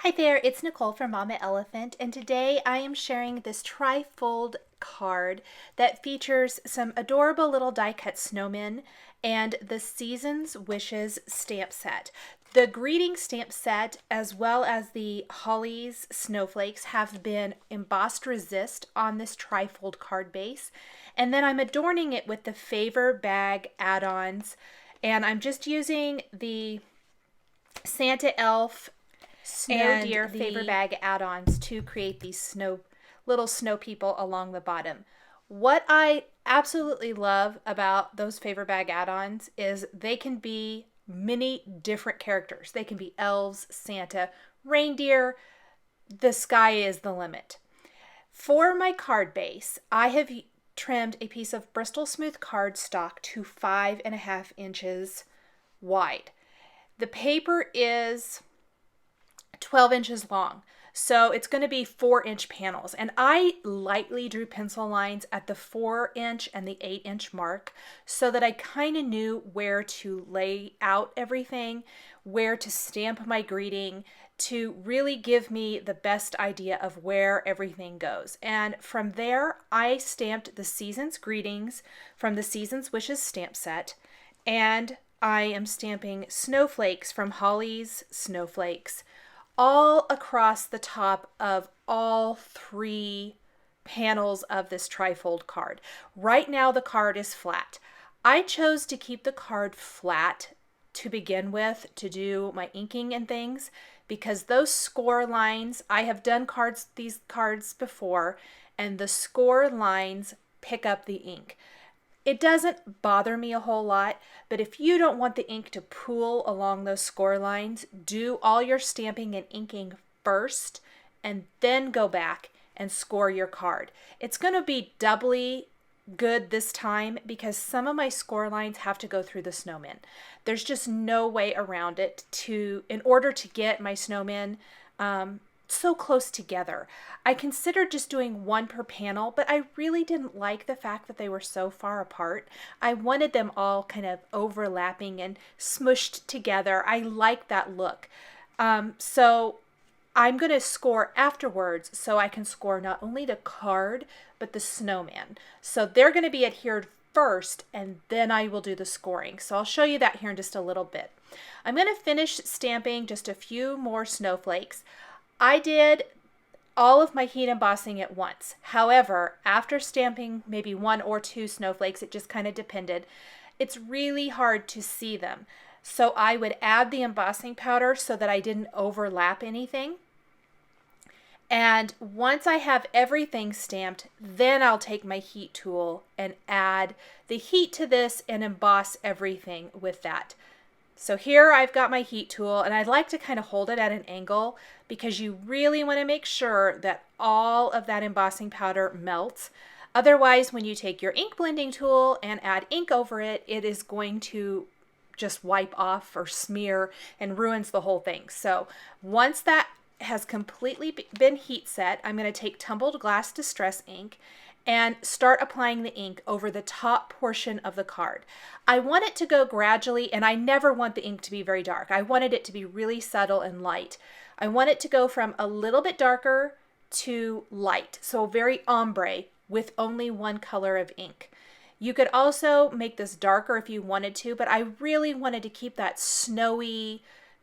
Hi there, it's Nicole from Mama Elephant, and today I am sharing this tri-fold card that features some adorable little die-cut snowmen and the Season's Wishes stamp set. The greeting stamp set, as well as the Holly's Snowflakes, have been embossed resist on this tri-fold card base, and then I'm adorning it with the Favor Bag add-ons, and I'm just using the Santa Elf Snow Deer Favor Bag add-ons to create these little snow people along the bottom. What I absolutely love about those Favor Bag add-ons is they can be many different characters. They can be elves, Santa, reindeer. The sky is the limit. For my card base, I have trimmed a piece of Bristol Smooth cardstock to 5.5 inches wide. The paper is 12 inches long, so it's going to be 4-inch panels, and I lightly drew pencil lines at the 4-inch and the 8-inch mark so that I kind of knew where to lay out everything, where to stamp my greeting, to really give me the best idea of where everything goes. And from there, I stamped the Season's Greetings from the Season's Wishes stamp set, and I am stamping Snowflakes from Holly's Snowflakes all across the top of all 3 panels of this trifold card. Right now the card is flat. I chose to keep the card flat to begin with to do my inking and things because those score lines, I have done these cards before, and the score lines pick up the ink. It doesn't bother me a whole lot, but if you don't want the ink to pool along those score lines, do all your stamping and inking first and then go back and score your card. It's going to be doubly good this time because some of my score lines have to go through the snowmen. There's just no way around it in order to get my snowmen so close together. I considered just doing one per panel, but I really didn't like the fact that they were so far apart. I wanted them all kind of overlapping and smushed together. I like that look. So I'm going to score afterwards so I can score not only the card, but the snowman. So they're going to be adhered first, and then I will do the scoring. So I'll show you that here in just a little bit. I'm going to finish stamping just a few more snowflakes. I did all of my heat embossing at once. However, after stamping maybe 1 or 2 snowflakes, it just kind of depended, it's really hard to see them. So I would add the embossing powder so that I didn't overlap anything. And once I have everything stamped, then I'll take my heat tool and add the heat to this and emboss everything with that. So here I've got my heat tool, and I'd like to kind of hold it at an angle because you really want to make sure that all of that embossing powder melts. Otherwise, when you take your ink blending tool and add ink over it, it is going to just wipe off or smear and ruins the whole thing. So once that has completely been heat set, I'm going to take Tumbled Glass Distress ink and start applying the ink over the top portion of the card. I want it to go gradually, and I never want the ink to be very dark. I wanted it to be really subtle and light. I want it to go from a little bit darker to light, so very ombre with only one color of ink. You could also make this darker if you wanted to, but I really wanted to keep that snowy,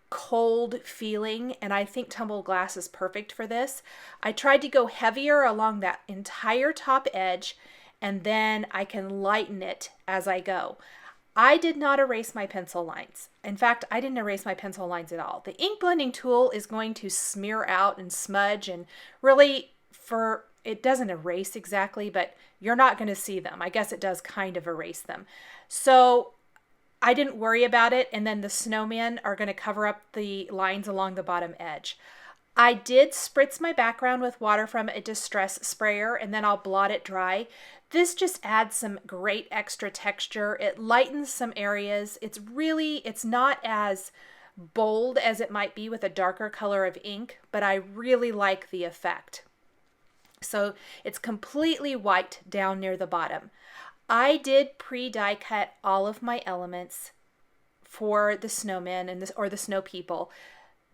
cold feeling, and I think Tumbled Glass is perfect for this. I tried to go heavier along that entire top edge, and then I can lighten it as I go. I did not erase my pencil lines. In fact, I didn't erase my pencil lines at all. The ink blending tool is going to smear out and smudge, and really it doesn't erase exactly, but you're not going to see them. I guess it does kind of erase them. So I didn't worry about it, and then the snowmen are going to cover up the lines along the bottom edge. I did spritz my background with water from a distress sprayer, and then I'll blot it dry. This just adds some great extra texture. It lightens some areas. It's not as bold as it might be with a darker color of ink, but I really like the effect. So it's completely white down near the bottom. I did pre-die cut all of my elements for the snowmen or the snow people.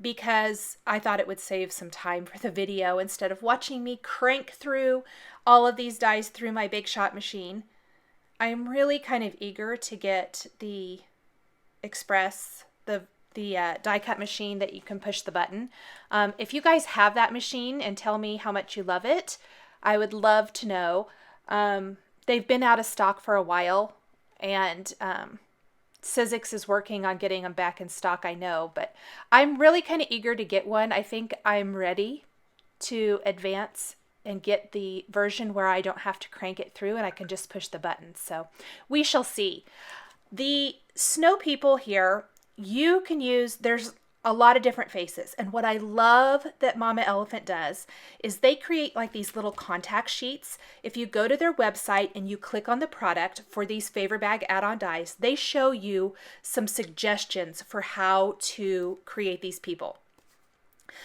because I thought it would save some time for the video instead of watching me crank through all of these dies through my Big Shot machine. I'm really kind of eager to get the Express, the die cut machine that you can push the button. If you guys have that machine and tell me how much you love it, I would love to know. They've been out of stock for a while, and ACCESSORY is working on getting them back in stock, I know, but I'm really kind of eager to get one. I think I'm ready to advance and get the version where I don't have to crank it through and I can just push the buttons. So we shall see. The snow people here, you can use, there's a lot of different faces. And what I love that Mama Elephant does is they create like these little contact sheets. If you go to their website and you click on the product for these Favor Bag add-on dies, they show you some suggestions for how to create these people.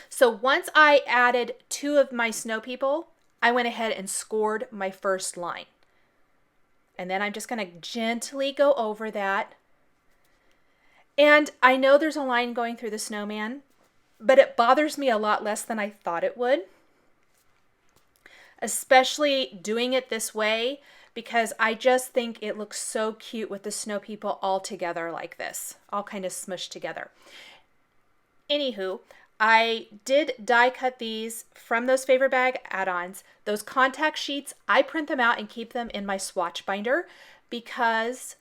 So once I added 2 of my snow people, I went ahead and scored my first line. And then I'm just going to gently go over that. And I know there's a line going through the snowman, but it bothers me a lot less than I thought it would. Especially doing it this way, because I just think it looks so cute with the snow people all together like this, all kind of smushed together. Anywho, I did die cut these from those Favor Bag add-ons. Those contact sheets, I print them out and keep them in my swatch binder because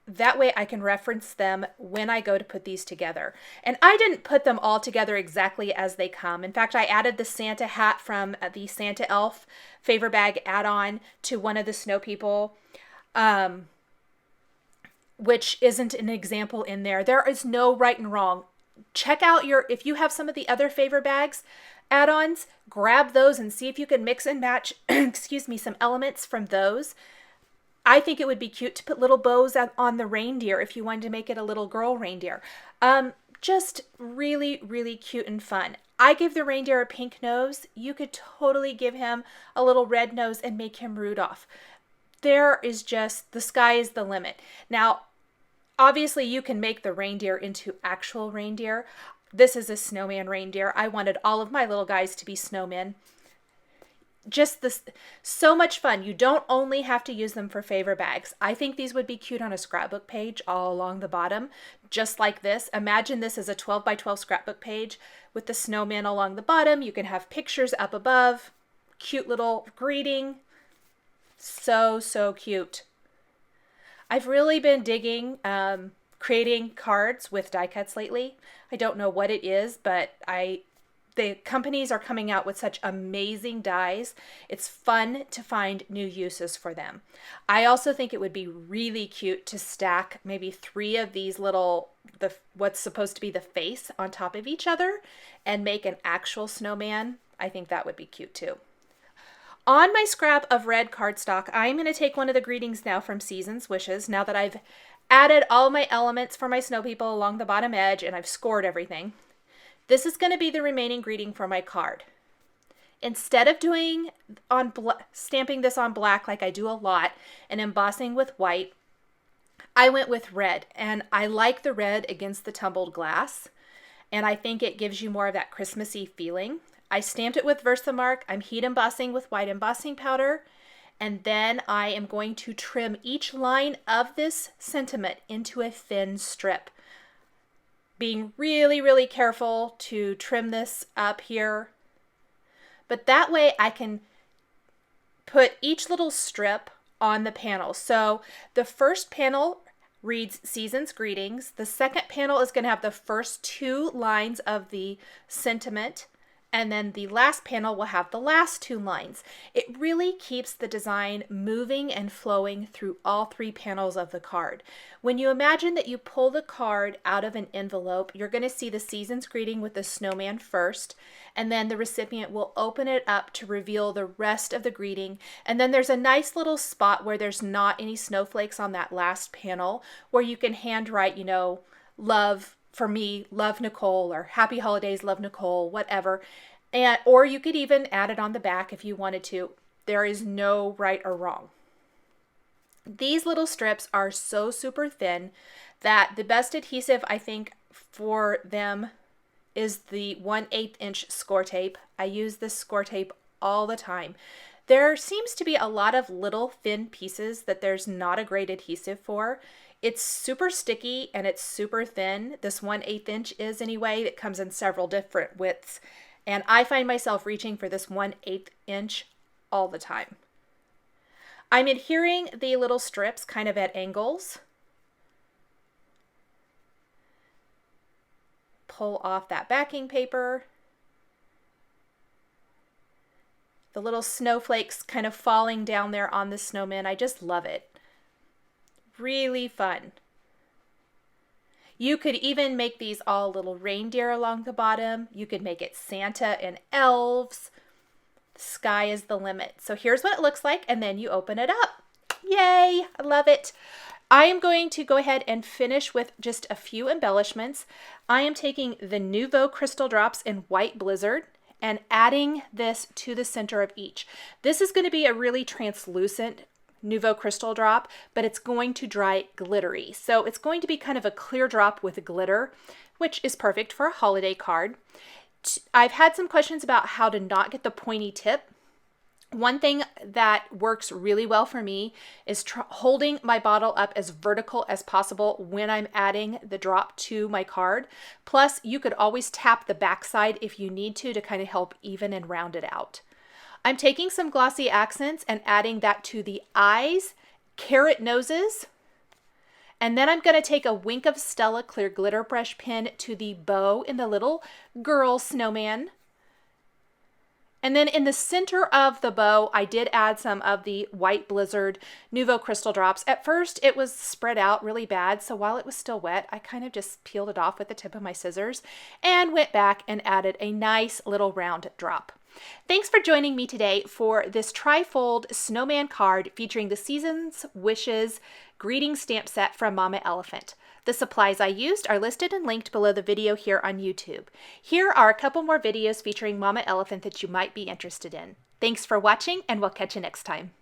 that way I can reference them when I go to put these together. And I didn't put them all together exactly as they come. In fact, I added the Santa hat from the Santa Elf Favor Bag add-on to one of the snow people, which isn't an example in there. There is no right and wrong. Check out if you have some of the other Favor Bags add-ons, grab those and see if you can mix and match, excuse me, some elements from those. I think it would be cute to put little bows on the reindeer if you wanted to make it a little girl reindeer. Just really, really cute and fun. I give the reindeer a pink nose. You could totally give him a little red nose and make him Rudolph. There is just, the sky is the limit. Now, obviously you can make the reindeer into actual reindeer. This is a snowman reindeer. I wanted all of my little guys to be snowmen. Just this, so much fun. You don't only have to use them for Favor Bags. I think these would be cute on a scrapbook page all along the bottom, just like this. Imagine this as a 12 by 12 scrapbook page with the snowman along the bottom. You can have pictures up above. Cute little greeting. So, so cute. I've really been digging creating cards with die cuts lately. I don't know what it is, but the companies are coming out with such amazing dies. It's fun to find new uses for them. I also think it would be really cute to stack maybe 3 of these little, what's supposed to be the face on top of each other and make an actual snowman. I think that would be cute too. On my scrap of red cardstock, I'm going to take one of the greetings now from Season's Wishes, now that I've added all my elements for my snow people along the bottom edge and I've scored everything. This is going to be the remaining greeting for my card. Instead of doing stamping this on black like I do a lot and embossing with white, I went with red, and I like the red against the tumbled glass, and I think it gives you more of that Christmassy feeling. I stamped it with Versamark. I'm heat embossing with white embossing powder, and then I am going to trim each line of this sentiment into a thin strip. Being really, really careful to trim this up here. But that way I can put each little strip on the panel. So the first panel reads Season's Greetings. The second panel is going to have the first 2 lines of the sentiment. And then the last panel will have the last 2 lines. It really keeps the design moving and flowing through all 3 panels of the card. When you imagine that you pull the card out of an envelope, you're going to see the Season's Greeting with the snowman first, and then the recipient will open it up to reveal the rest of the greeting. And then there's a nice little spot where there's not any snowflakes on that last panel where you can handwrite, you know, love, for me, love Nicole, or happy holidays, love Nicole, whatever. Or you could even add it on the back if you wanted to. There is no right or wrong. These little strips are so super thin that the best adhesive, I think, for them is the 1/8 inch score tape. I use this score tape all the time. There seems to be a lot of little thin pieces that there's not a great adhesive for. It's super sticky and it's super thin. This 1/8 inch is anyway. It comes in several different widths. And I find myself reaching for this 1/8 inch all the time. I'm adhering the little strips kind of at angles. Pull off that backing paper. The little snowflakes kind of falling down there on the snowman. I just love it. Really fun. You could even make these all little reindeer along the bottom. You could make it Santa and elves. The sky is the limit. So here's what it looks like, and then you open it up. Yay! I love it. I am going to go ahead and finish with just a few embellishments. I am taking the Nouveau Crystal Drops in White Blizzard and adding this to the center of each. This is going to be a really translucent Nouveau Crystal Drop, but it's going to dry glittery. So it's going to be kind of a clear drop with glitter, which is perfect for a holiday card. I've had some questions about how to not get the pointy tip. One thing that works really well for me is holding my bottle up as vertical as possible when I'm adding the drop to my card. Plus, you could always tap the backside if you need to kind of help even and round it out. I'm taking some glossy accents and adding that to the eyes, carrot noses, and then I'm going to take a Wink of Stella clear glitter brush pen to the bow in the little girl snowman. And then in the center of the bow, I did add some of the White Blizzard Nouveau Crystal Drops. At first, it was spread out really bad, so while it was still wet, I kind of just peeled it off with the tip of my scissors and went back and added a nice little round drop. Thanks for joining me today for this tri-fold snowman card featuring the Season's Wishes greeting stamp set from Mama Elephant. The supplies I used are listed and linked below the video here on YouTube. Here are a couple more videos featuring Mama Elephant that you might be interested in. Thanks for watching, and we'll catch you next time.